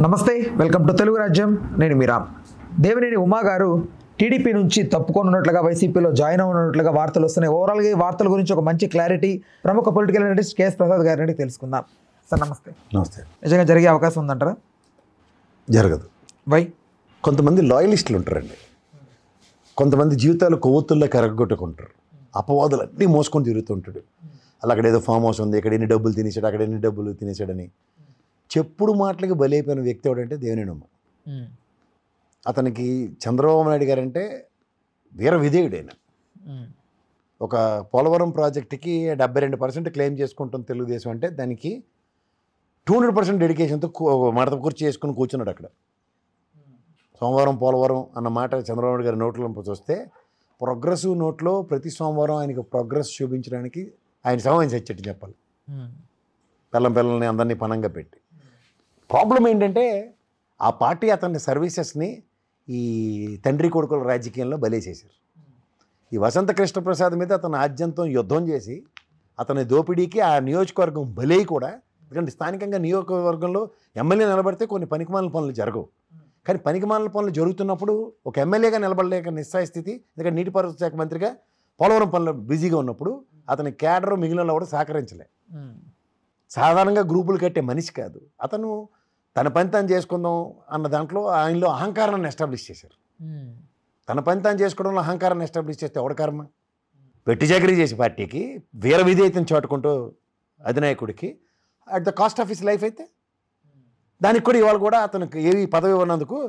నమస్తే, welcome to Telugu రాజ్యం. నేను మీరామ్. దేవినేని ఉమా గారు టీడీపీ నుంచి తప్పుకొనున్నట్లుగా వైసీపీలో జాయిన్ అవుతున్నట్లుగా వార్తలు వస్తున్నాయి. ఓవరాల్గా ఈ వార్తల గురించి ఒక మంచి క్లారిటీ ప్రముఖ పొలిటికల్ అనలిస్ట్ కేఎస్ ప్రసాద్ గారి నుండి తెలుసుకుందాం. సార్ నమస్తే. నమస్తే. నిజంగా జరిగే అవకాశం ఉందంటారా? జరగదు. వై? కొంతమంది లాయలిస్టులు ఉంటారండి. కొంతమంది జీవితాలు కొవ్వొత్తుల్లో కరగొట్టుకుంటారు. అపవాదులు అన్నీ మోసుకొని తిరుగుతుంటాడు. అలా అక్కడ ఏదో ఫామ్ హౌస్ ఉంది, ఇక్కడ ఎన్ని డబ్బులు తినేసాడు, అక్కడ ఎన్ని డబ్బులు తినేసాడని చెప్పుడు మాటలకి బలైపోయిన వ్యక్తి ఎవడంటే దేవినేని ఉమ. అతనికి చంద్రబాబు నాయుడు గారంటే వీర విధేయుడైన. ఒక పోలవరం ప్రాజెక్టుకి 72% క్లెయిమ్ చేసుకుంటాం తెలుగుదేశం అంటే దానికి 200% డెడికేషన్తో మడత కుర్చీ చేసుకుని కూర్చున్నాడు అక్కడ. సోమవారం పోలవరం అన్న మాట చంద్రబాబు నాయుడు గారి నోట్లో చూస్తే ప్రోగ్రెసివ్ నోట్లో ప్రతి సోమవారం ఆయనకు ప్రోగ్రెస్ చూపించడానికి ఆయన సమయం చచ్చట్టు చెప్పాలి. పిల్లల్ని అందరినీ పనంగా పెట్టి. ప్రాబ్లం ఏంటంటే ఆ పార్టీ అతని సర్వీసెస్ని ఈ తండ్రి కొడుకుల రాజకీయంలో బలేసేశారు. ఈ వసంత కృష్ణప్రసాద్ మీద అతను ఆద్యంతం యుద్ధం చేసి అతని దోపిడీకి ఆ నియోజకవర్గం బలై కూడా, ఎందుకంటే స్థానికంగా నియోజకవర్గంలో ఎమ్మెల్యే నిలబడితే కొన్ని పనికిమాలిన పనులు జరగవు. కానీ పనికిమాలిన పనులు జరుగుతున్నప్పుడు ఒక ఎమ్మెల్యేగా నిలబడలేక నిస్సాయ స్థితి. ఎందుకంటే నీటిపారుదల శాఖ మంత్రిగా పోలవరం పనులు బిజీగా ఉన్నప్పుడు అతని క్యాడర్ మిగిలిన కూడా సహకరించలే. సాధారణంగా గ్రూపులు కట్టే మనిషి కాదు అతను. తన పని తాను చేసుకుందాం అన్న దాంట్లో ఆయనలో అహంకారాన్ని ఎస్టాబ్లిష్ చేశారు. తన పని తాను చేసుకోవడంలో అహంకారాన్ని ఎస్టాబ్లిష్ చేస్తే ఎవడ కర్మ? వెట్టి చాకరీ చేసి పార్టీకి వీర విధేయతను చాటుకుంటూ అధినాయకుడికి at the cost of his life అయితే దానికి కూడా ఇవాళ కూడా అతనికి ఏవి పదవి ఉన్నందుకు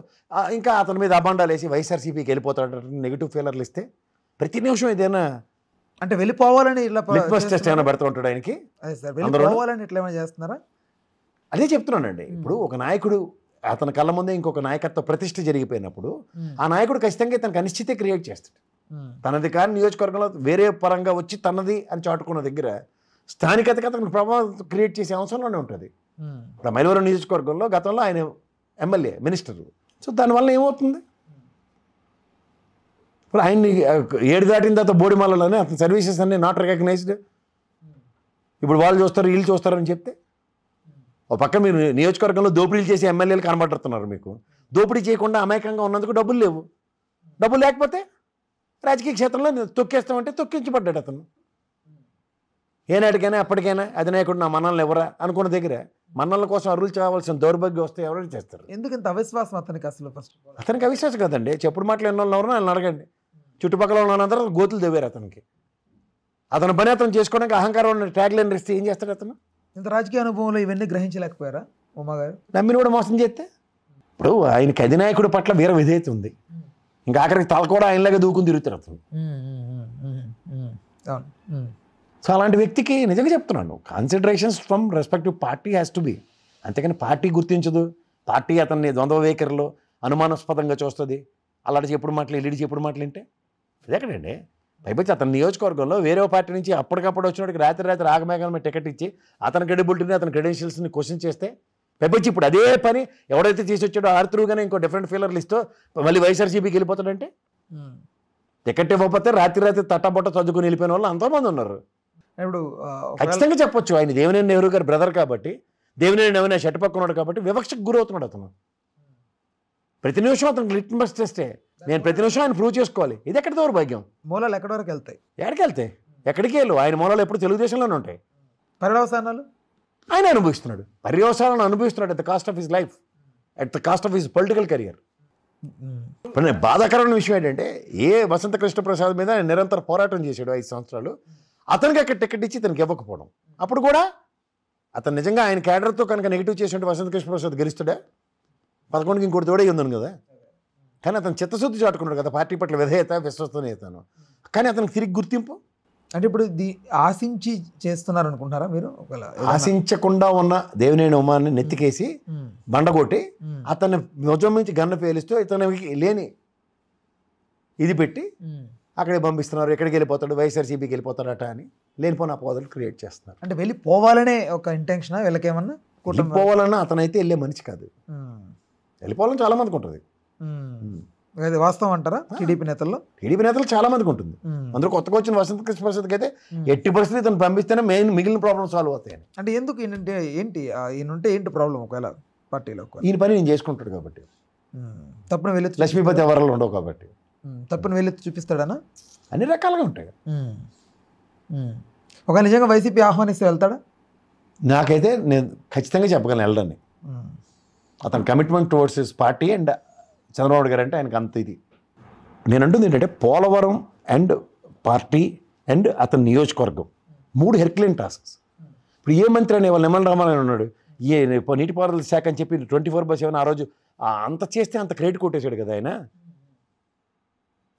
ఇంకా అతని మీద అబాండాలు వేసి వైఎస్ఆర్సీపీకి వెళ్ళిపోతాడు నెగిటివ్ ఫీలర్లు ఇస్తే ప్రతి నిమిషం ఏదైనా అంటే వెళ్ళిపోవాలని ఇట్లా టెస్ట్ ఏమైనా పెడుతూ ఉంటాడు ఆయనకి. వెళ్ళిపోవాలని ఇట్లా ఏమైనా చేస్తున్నారా? అదే చెప్తున్నానండి. ఇప్పుడు ఒక నాయకుడు అతని కళ్ళ ముందే ఇంకొక నాయకత్వ ప్రతిష్ఠ జరిగిపోయినప్పుడు ఆ నాయకుడు ఖచ్చితంగా తనకు అనిశ్చితే క్రియేట్ చేస్తాడు. తనది కానీ నియోజకవర్గంలో వేరే పరంగా వచ్చి తనది అని చాటుకున్న దగ్గర స్థానికతకి అతనికి ప్రభావం క్రియేట్ చేసే అవసరంలోనే ఉంటుంది. ఇప్పుడు మైలవరం నియోజకవర్గంలో గతంలో ఆయన ఎమ్మెల్యే మినిస్టర్. సో దానివల్ల ఏమవుతుంది? ఇప్పుడు ఆయన్ని 7 దాటిన తర్వాత బోడిమల్లని అతని సర్వీసెస్ అన్నీ నాట్ రికగ్నైజ్డ్. ఇప్పుడు వాళ్ళు చూస్తారు వీళ్ళు చూస్తారని చెప్తే ఒక పక్క మీరు నియోజకవర్గంలో దోపిడీలు చేసి ఎమ్మెల్యేలు కనబడుతున్నారు. మీకు దోపిడీ చేయకుండా అమాయకంగా ఉన్నందుకు డబ్బులు లేవు. డబ్బులు లేకపోతే రాజకీయ క్షేత్రంలో తొక్కేస్తామంటే తొక్కించబడ్డాడు అతను. ఏనాటికైనా అప్పటికైనా అధినాయకుడు నా మన్నలను ఎవరా అనుకున్న దగ్గర మన్నల కోసం అరువులు చేయవలసిన దౌర్భాగ్యం వస్తే ఎవరైనా చేస్తారు. ఎందుకు ఇంత అవిశ్వాసం అతనికి? అసలు ఫస్ట్ అతనికి అవిశ్వాసం కదండి. చెప్పుడు మాటలు ఎన్నో ఎవరో ఆయన అడగండి. చుట్టుపక్కల ఉన్నందరూ గోతులు దేవారు అతనికి. అతని పని అతను చేసుకోవడానికి అహంకారం ట్యాగ్ లైన్ ఇస్తే ఏం చేస్తాడు అతను? ఇంత రాజకీయ అనుభవంలో ఇవన్నీ గ్రహించలేకపోయారా ఉమా గారు? నమ్మిని కూడా మోసం చేస్తే ఇప్పుడు ఆయనకి అధినాయకుడి పట్ల వీర విధేయత ఉంది. ఇంకా ఆఖరికి తల కూడా ఆయనలాగా దూకుని తిరుగుతారు అతను. సో అలాంటి వ్యక్తికి నిజంగా చెప్తున్నాను, considerations from respective party has to be. అంతేకాని పార్టీ గుర్తించదు, పార్టీ అతన్ని ద్వంద్వ వైఖరిలో అనుమానాస్పదంగా చూస్తుంది. అలాంటి చెప్పుడు మాటలు ఎల్లిడి చెప్పుడు మాటలు వింటే ఇది ఎక్కడండి? పైపచ్చి అతని నియోజకవర్గంలో వేరే పార్టీ నుంచి అప్పటికప్పుడు వచ్చినోడికి రాత్రి ఆగమేఘాల మీద టికెట్ ఇచ్చి అతని క్రెడిబిలిటీని అతని క్రెడెన్షియల్స్ని క్వశ్చన్ చేస్తే పైపచ్చి ఇప్పుడు అదే పని ఎవడైతే చేసి వచ్చాడో ఆర్త్రూగానే ఇంకో డిఫరెంట్ ఫీలర్లు ఇస్తూ మళ్ళీ వైఎస్ఆర్సీపీకి వెళ్ళిపోతాడంటే టికెట్ ఇవ్వకపోతే రాత్రి తట్టబొట్ట చదువుకుని వెళ్ళిపోయిన వాళ్ళు ఎంతోమంది ఉన్నారు. ఇప్పుడు ఖచ్చితంగా చెప్పొచ్చు ఆయన దేవినేని నెహ్రూ గారి బ్రదర్ కాబట్టి, దేవినేని నవీన షట్ పక్కన్నాడు కాబట్టి వివక్షకు గురవుతున్నాడు అతను. ప్రతి నిమిషం అతనికి లిట్మస్ టెస్టే. నేను ప్రతి నిమిషం ఆయన ప్రూవ్ చేసుకోవాలి. ఇది ఎక్కడ దౌర్భాగ్యం? మూలాలు ఎక్కడి వరకు వెళ్తాయి? ఎక్కడికి వెళ్తాయి? ఎక్కడికి వెళ్ళు. ఆయన మూలాలు ఎప్పుడు తెలుగుదేశంలోనే ఉంటాయి. పర్యవసానాలు ఆయన అనుభవిస్తున్నాడు. పర్యవసానాలను అనుభవిస్తున్నాడు at the cost of his life, at the cost of his political career. ఇప్పుడు బాధాకరమైన విషయం ఏంటంటే వసంత కృష్ణప్రసాద్ మీద ఆయన నిరంతర పోరాటం చేశాడు 5 సంవత్సరాలు. అతనికి అక్కడ టికెట్ ఇచ్చి ఇతనికి ఇవ్వకపోవడం. అప్పుడు కూడా అతను నిజంగా ఆయన క్యాడర్తో కనుక నెగిటివ్ చేసినట్టు వసంత కృష్ణప్రసాద్ గెలుస్తాడా? 11కి ఇంకోటి తోడే ఉందని కదా. కానీ అతను చిత్తశుద్ధి చాటుకున్నాడు కదా పార్టీ పట్ల విధేయత, విశ్వసనీయతను. కానీ అతనికి తిరిగి గుర్తింపు అంటే ఇప్పుడు ఆశించి చేస్తున్నారు అనుకుంటున్నారా మీరు? ఆశించకుండా ఉన్న దేవినేని ఉమాన్ని నెత్తికేసి బండగొట్టి అతన్ని నిజం నుంచి గన్న పేలిస్తూ ఇతనికి లేని ఇది పెట్టి అక్కడికి పంపిస్తున్నారు. ఎక్కడికి వెళ్ళిపోతాడు? వైఎస్ఆర్సీపీకి వెళ్ళిపోతాడట అని లేనిపోయిన అపవాదులు క్రియేట్ చేస్తున్నారు. అంటే వెళ్ళిపోవాలనే ఒక ఇంటెన్షన్ వీళ్ళకేమన్నా? వెళ్ళిపోవాలన్నా అతనైతే వెళ్ళే మనిషి కాదు. వెళ్ళిపోవాలని చాలా మందికి ఉంటుంది. అది వాస్తవం అంటారా? టీడీపీ నేతలు చాలా మందికి ఉంటుంది. అందరూ కొత్తగా వచ్చిన వసంత కృష్ణప్రసాద్కి అయితే ఎట్టి పరిస్థితి ఇతను పంపిస్తేనే మిగిలిన ప్రాబ్లమ్ సాల్వ్ అవుతాయని. అంటే ఎందుకు ఏంటి ఈయన ఉంటే ఏంటి ప్రాబ్లం? ఒకవేళ పార్టీలోకి. ఈయన పని నేను చేసుకుంటాడు కాబట్టి, తప్పును వెళ్ళి లక్ష్మీపతి ఎవరిలో ఉండవు కాబట్టి తప్పును వెళ్ళి చూపిస్తాడనా? అన్ని రకాలుగా ఉంటాయి. ఒక నిజంగా వైసీపీ ఆహ్వానిస్తే వెళ్తాడా? నాకైతే నేను ఖచ్చితంగా చెప్పగలను వెళ్ళడాన్ని. అతని commitment towards his party and Chandrababu గారు అంటే ఆయనకు అంత ఇది. నేను అంటుంది ఏంటంటే పోలవరం అండ్ పార్టీ అండ్ అతని నియోజకవర్గం 3 హెర్క్యులెన్ టాస్క్స్. ఇప్పుడు ఏ మంత్రి అనే వాళ్ళు నిమ్మల రామారాయణ ఉన్నాడు, ఏ నీటిపారుదల శాఖ అని చెప్పి 24/7 ఆ రోజు అంత చేస్తే అంత క్రెడిట్ కొట్టేశాడు కదా ఆయన.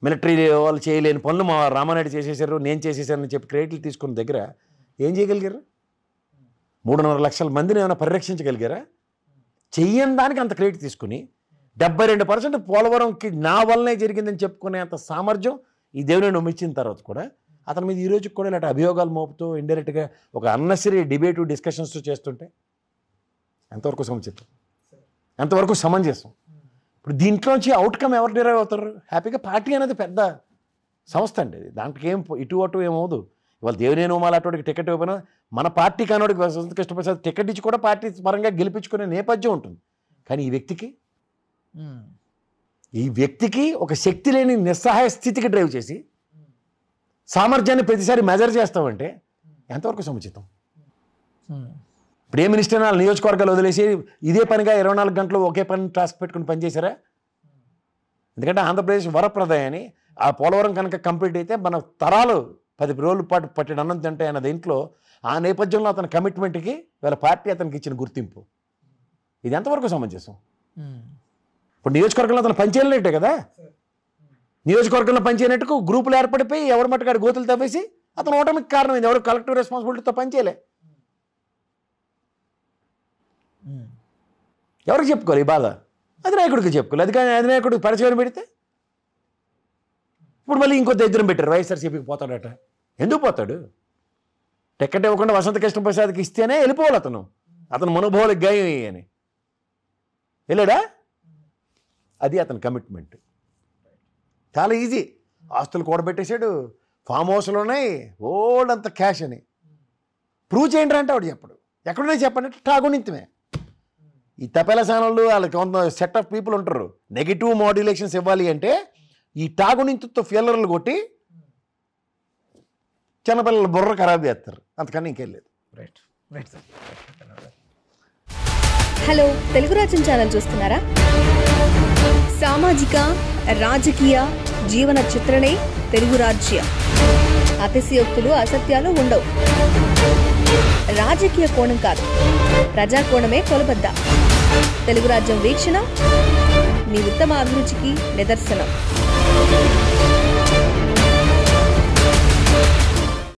మిలిటరీ వాళ్ళు చేయలేని పనులు మా రామానాయుడు చేసేసారు, నేను చేసేసానని చెప్పి క్రెడిట్లు తీసుకున్న దగ్గర ఏం చేయగలిగారు? 3.5 లక్షల మందిని ఏమైనా పరిరక్షించగలిగారా? చెయ్యని దానికి అంత క్రెడిట్ తీసుకుని 72% పోలవరంకి నా వల్లనే జరిగిందని చెప్పుకునే అంత సామర్థ్యం ఈ దేవుని నమ్మించిన తర్వాత కూడా అతని మీద ఈ రోజుకి కూడా ఇలాంటి అభియోగాలు మోపుతూ ఇండైరెక్ట్గా ఒక అన్నెసరీ డిబేటు డిస్కషన్స్ చేస్తుంటే ఎంతవరకు సముచితం, ఎంతవరకు సమంజసం? ఇప్పుడు దీంట్లోంచి అవుట్కమ్ ఎవరు డిరైవ్ అవుతారు? హ్యాపీగా పార్టీ అనేది పెద్ద సంస్థ అండి, దాంట్లో ఏం ఇటు అటు ఏమవుదు. ఇవాళ దేవినేని ఉమాల అటువంటి టికెట్ ఇవ్వకపోయినా మన పార్టీ కానోడికి వసంత కృష్ణప్రసాద్ టికెట్ ఇచ్చి కూడా పార్టీ పరంగా గెలిపించుకునే నేపథ్యం ఉంటుంది. కానీ ఈ వ్యక్తికి ఒక శక్తి లేని నిస్సహాయ స్థితికి డ్రైవ్ చేసి సామర్థ్యాన్ని ప్రతిసారి మెజర్ చేస్తామంటే ఎంతవరకు సముచితం? ఇప్పుడు ఏ మినిస్టర్ వాళ్ళ నియోజకవర్గాలు వదిలేసి ఇదే పనిగా 24 గంటలు ఒకే పని టాస్క్ పెట్టుకుని పనిచేశారా? ఎందుకంటే ఆంధ్రప్రదేశ్ వరప్రదాయని ఆ పోలవరం కనుక కంప్లీట్ అయితే మన తరాలు 10 రోజుల పాటు పట్టిన అన్నం తింటాయి అన్న దీంట్లో ఆ నేపథ్యంలో అతని కమిట్మెంట్కి వీళ్ళ పార్టీ అతనికి ఇచ్చిన గుర్తింపు ఇది ఎంతవరకు సమంజసం? ఇప్పుడు నియోజకవర్గంలో అతను పనిచేయలేటే కదా, నియోజకవర్గంలో పనిచేయనట్టుకు గ్రూపులు ఏర్పడిపోయి ఎవరి మట్టుకాడు గోతులు తవ్వేసి అతను ఓటమికి కారణమైంది. ఎవరు కలెక్టివ్ రెస్పాన్సిబిలిటీతో పనిచేయలే. ఎవరికి చెప్పుకోవాలి ఈ బాధ? అధినాయకుడికి చెప్పుకోవాలి. అధినాయకుడికి పరిచయం పెడితే ఇప్పుడు మళ్ళీ ఇంకో దరిద్రం పెట్టారు, వైఎస్ఆర్సీపీకి పోతాడట. ఎందుకు పోతాడు? టికెట్ ఇవ్వకుండా వసంత కృష్ణప్రసాద్కి ఇస్తేనే వెళ్ళిపోవాలి అతను మనోభావాలకు గాయం అని వెళ్ళాడా? అది అతని కమిట్మెంట్. చాలా ఈజీ. ఆస్తులు కూడబెట్టేశాడు, ఫామ్ హౌస్లో ఉన్నాయి, ఓల్డ్ క్యాష్ అని ప్రూవ్ చేయండి అంటే వాడు చెప్పడు. ఎక్కడున్నా చెప్పండి టాగునింతమే. ఈ తపేల ఛానళ్ళు వాళ్ళకి కొంత సెట్ ఆఫ్ పీపుల్ ఉంటారు, నెగిటివ్ మాడ్యులేషన్స్ ఇవ్వాలి అంటే ఈ టాగునింతుతో ఫీలర్లు కొట్టి చిన్నపిల్లల బుర్ర ఖరాబ్ చేస్తారు, అంతకన్నా ఇంకేం లేదు. Right right sir. Hello, Telugu రాజ్యం ఛానల్ చూస్తున్నారా? సామాజిక రాజకీయ జీవన చిత్రణే తెలుగు రాజ్యం. అతిశయోక్తులు అసత్యాలు ఉండవు. రాజకీయ కోణం కాదు, ప్రజా కోణమే కొలబద్ద. తెలుగు రాజ్యం వీక్షణ మీ ఉత్తమ అభిరుచికి నిదర్శనం.